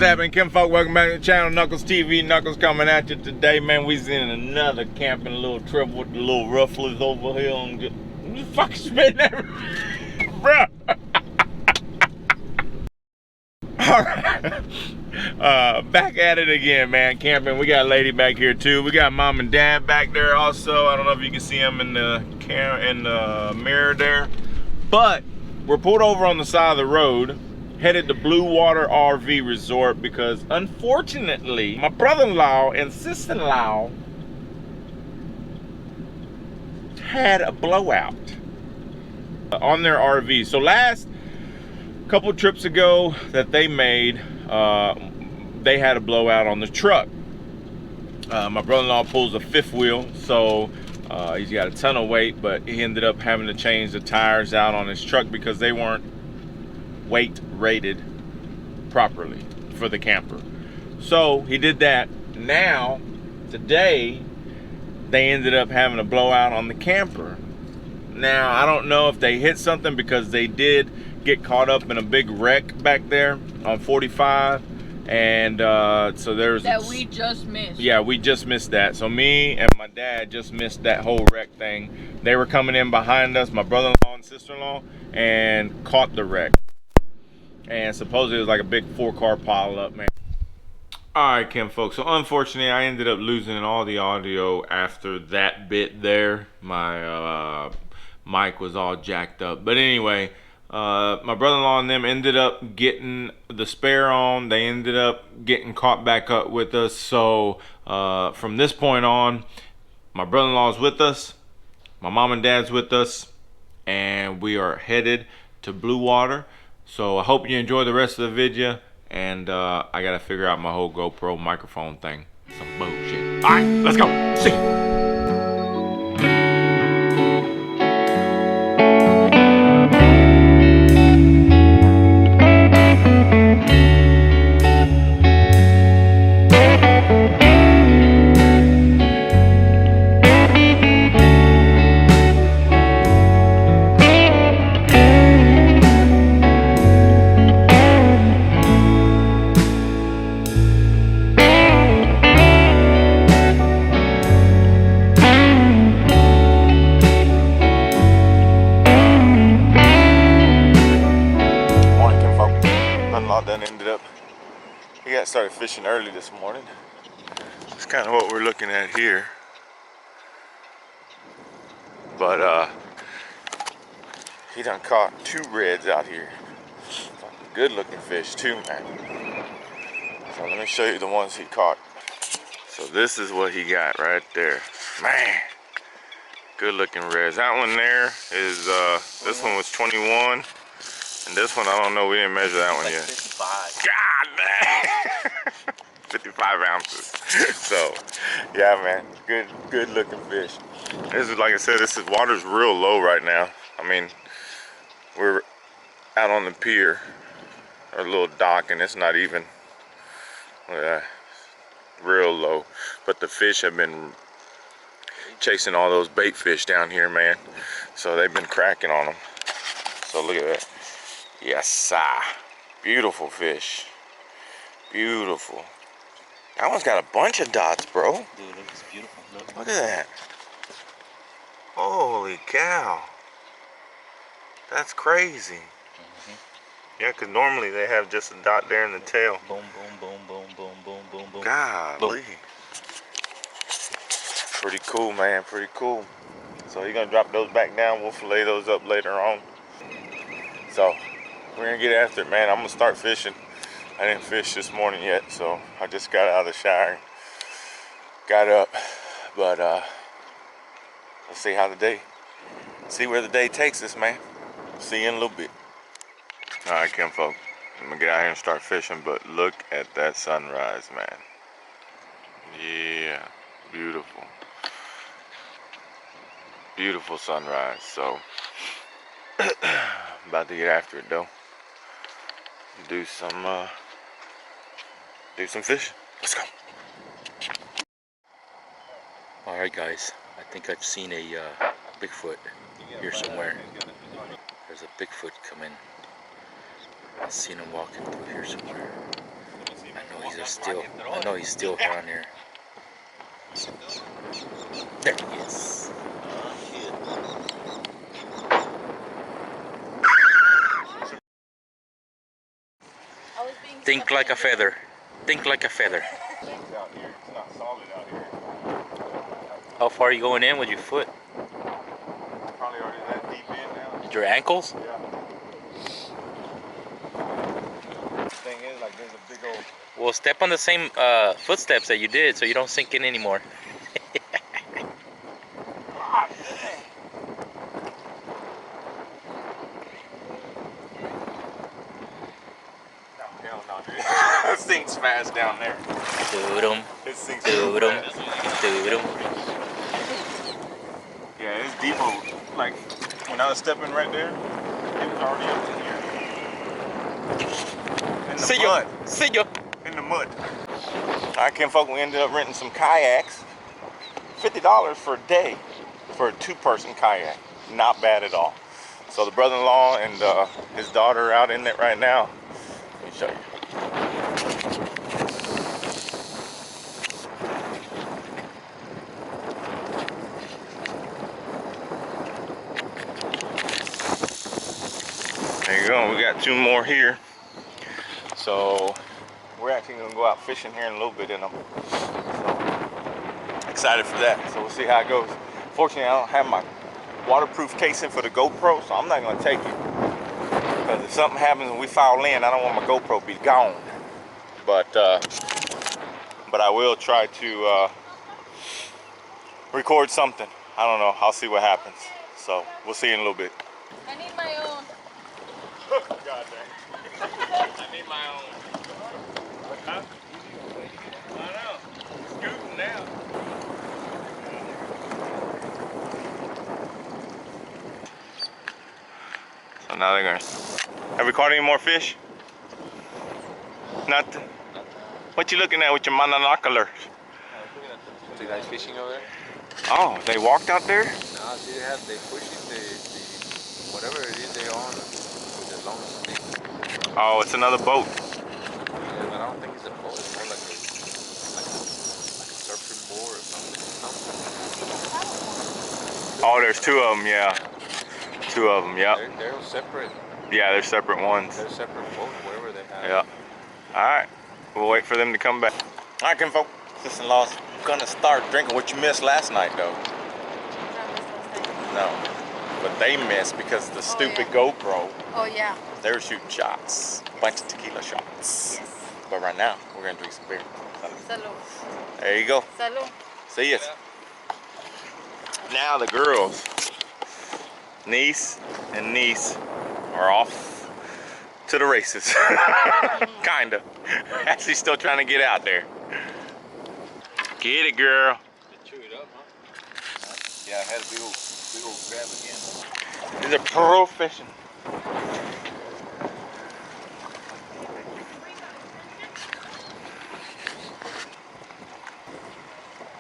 happening, Kim folk? Welcome back to the channel, Knuckles TV. Knuckles coming at you today, man. We's in another camping little trip with the little rufflers over here on the fucking spitting everything, bro. Alright. Back at it again, man. Camping. We got a lady back here too. We got mom and dad back there also. I don't know if you can see them in the mirror there. But we're pulled over on the side of the road, headed to Blue Water RV Resort because unfortunately my brother-in-law and sister-in-law had a blowout on their RV. So last couple trips ago that they made, they had a blowout on the truck. My brother-in-law pulls a fifth wheel, so he's got a ton of weight, but he ended up having to change the tires out on his truck because they weren't weight rated properly for the camper. So he did that. Now today they ended up having a blowout on the camper. Now I don't know if they hit something because they did get caught up in a big wreck back there on 45, and so there's that we just missed. Yeah, we just missed that. So me and my dad just missed that whole wreck thing. They were coming in behind us, my brother-in-law and sister-in-law, and caught the wreck. And supposedly it was like a big 4-car pile up, man. Alright, Kim folks, so unfortunately I ended up losing all the audio after that bit there. My mic was all jacked up. But anyway, my brother-in-law and them ended up getting the spare on. They ended up getting caught back up with us. So from this point on, my brother-in-law's with us, my mom and dad's with us, and we are headed to Blue Water. So I hope you enjoy the rest of the video, and I gotta figure out my whole GoPro microphone thing. Some bullshit. Alright, let's go. See ya. Started fishing early this morning. That's kind of what we're looking at here. But he done caught 2 reds out here. Good looking fish too, man. So let me show you the ones he caught. So this is what he got right there. Man, good looking reds. That one there is, this one was 21. And this one, I don't know, we didn't measure that one yet. 55. God dang! 55 ounces. So, yeah, man, good looking fish. This is, like I said, water's real low right now. I mean, we're out on the pier, or a little dock, and it's not even real low. But the fish have been chasing all those bait fish down here, man. So they've been cracking on them. So look at that. Yes, sir. Beautiful fish. Beautiful. That one's got a bunch of dots, bro. Dude, it's beautiful. Look at that. Holy cow. That's crazy. Yeah, because normally they have just a dot there in the tail. Boom, boom, boom, boom, boom, boom, boom, boom. Golly. Pretty cool, man. Pretty cool. So you're going to drop those back down. We'll fillet those up later on. So we're gonna get after it, man. I'm gonna start fishing. I didn't fish this morning yet, so I just got out of the shower, got up, but let's see where the day takes us, man. See you in a little bit. All right, Kim folk, I'm gonna get out here and start fishing, but look at that sunrise, man. Yeah, beautiful. Beautiful sunrise. So about to get after it though. Do some fishing. Let's go. All right, guys. I think I've seen a Bigfoot here somewhere. There's a Bigfoot coming. I've seen him walking through here somewhere. I is still, I know he's still around here. There he is. Think like a feather. Think like a feather. Out here. It's not solid out here. How far are you going in with your foot? Probably already that deep in now. Your ankles? Yeah. Thing is, like, there's a big old. Well, step on the same footsteps that you did so you don't sink in anymore. God dang. No, hell no, dude. It sinks fast down there. Doodum, It sinks doodum, fast. doodum. Yeah, it's deep. Like, when I was stepping right there, it was already up to here. In the mud. See ya. In the mud. I can't fuck. We ended up renting some kayaks. $50 for a day for a two-person kayak. Not bad at all. So the brother-in-law and his daughter are out in it right now. Let me show you. There you go. We got two more here. So we're actually gonna go out fishing here in a little bit in them. So excited for that. So we'll see how it goes. Fortunately, I don't have my waterproof casing for the GoPro, so I'm not gonna take it. Because if something happens and we foul in, I don't want my GoPro to be gone. But I will try to record something. I don't know. I'll see what happens. So we'll see in a little bit. I need my own. God dang. I need my own. Huh? I know. Scooting now. So now they're gonna. Have we caught any more fish? Nothing. What you looking at with your monocular? The guys fishing over there? Oh, they walked out there? No, see they pushing the whatever it is they on with the long stick. Oh, it's another boat. Yeah, but I don't think it's a boat. It's more like a surfing board or something. Oh, there's two of them, yeah. Two of them, yep. They're separate. Yeah, they're separate ones. They're separate boats, whatever they have. Yeah. All right. We'll wait for them to come back. All right, kinfolk. Sister-in-law's gonna start drinking what you missed last night, though. No. But they missed because of the stupid GoPro. Oh yeah. They were shooting shots. A bunch of tequila shots. Yes. But right now, we're gonna drink some beer. Salud. There you go. Salud. See ya. Now the girls, niece and niece, are off to the races. Kinda. Actually still trying to get out there. Get it, girl. Chew it up, huh? Yeah, I had a big old grab again. These are pro fishing.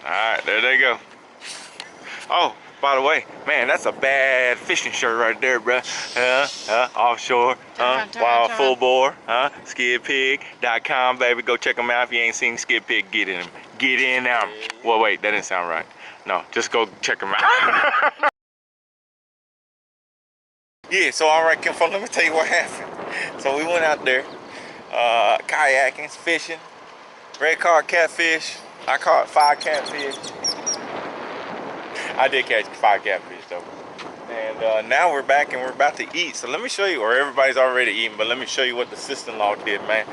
Alright, there they go. Oh, by the way, man, that's a bad fishing shirt right there, bruh. Offshore, wild full bore, Skidpig.com, baby. Go check them out if you ain't seen Skidpig. Get in them. Get in them. Well, wait, that didn't sound right. No, just go check them out. Yeah, so all right, Kinfolk, let me tell you what happened. So we went out there, kayaking, fishing, red caught catfish. I caught 5 catfish. I did catch 5 catfish though. And now we're back and we're about to eat. So let me show you, or everybody's already eating, but let me show you what the sister-in-law did, man.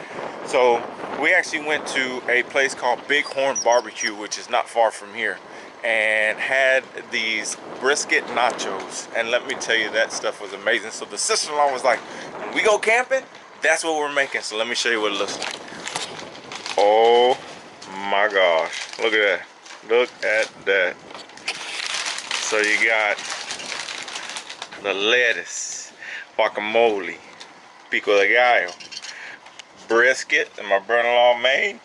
So we actually went to a place called Bighorn Barbecue, which is not far from here, and had these brisket nachos. And let me tell you, that stuff was amazing. So the sister-in-law was like, when we go camping, that's what we're making. So let me show you what it looks like. Oh my gosh, look at that. Look at that. So you got the lettuce, guacamole, pico de gallo, brisket that my brother-in-law made.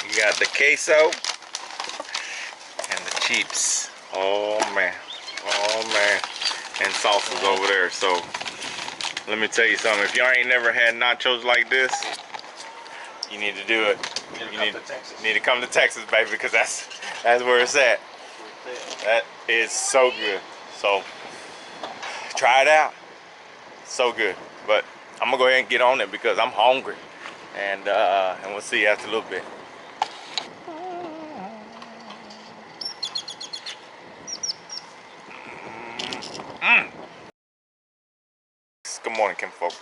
You got the queso and the chips. Oh man, and sauces over there. So Let me tell you something. If y'all ain't never had nachos like this, you need to do it. You need to come to Texas, baby, because that's where it's at. That is so good. So try it out. So good. But I'm gonna go ahead and get on it because I'm hungry, and we'll see you after a little bit. Good morning, kinfolk.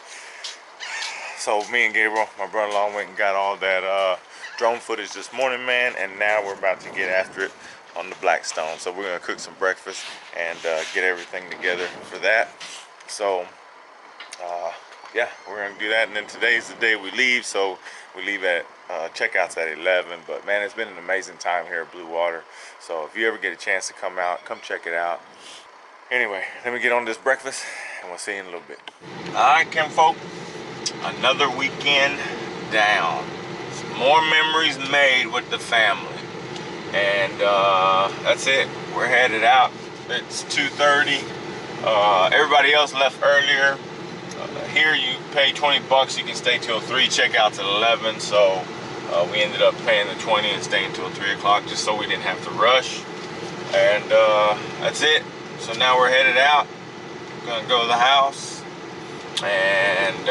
So me and Gabriel, my brother-in-law, went and got all that drone footage this morning, man, and now we're about to get after it on the Blackstone. So we're gonna cook some breakfast and get everything together for that. So yeah, we're gonna do that, and then today's the day we leave. So we leave at checkouts at 11. But man, it's been an amazing time here at Blue Water. So if you ever get a chance to come out, come check it out. Anyway, let me get on this breakfast, and we'll see you in a little bit. All right, kinfolk, another weekend down. Some more memories made with the family, and that's it. We're headed out. It's 2:30. Everybody else left earlier. Here you pay 20 bucks. You can stay till 3. Checkouts at 11. So we ended up paying the 20 and staying till 3 o'clock just so we didn't have to rush. And that's it. So now we're headed out. We're gonna go to the house and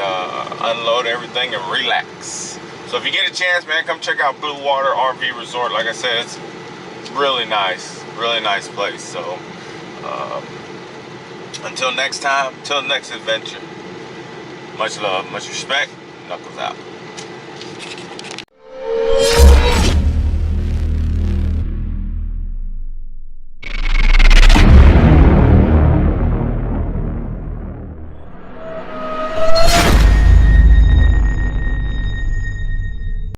unload everything and relax. So if you get a chance, man, come check out Blue Water RV Resort. Like I said, it's really nice place. So until next time, till next adventure, much love, much respect, Knuckles out.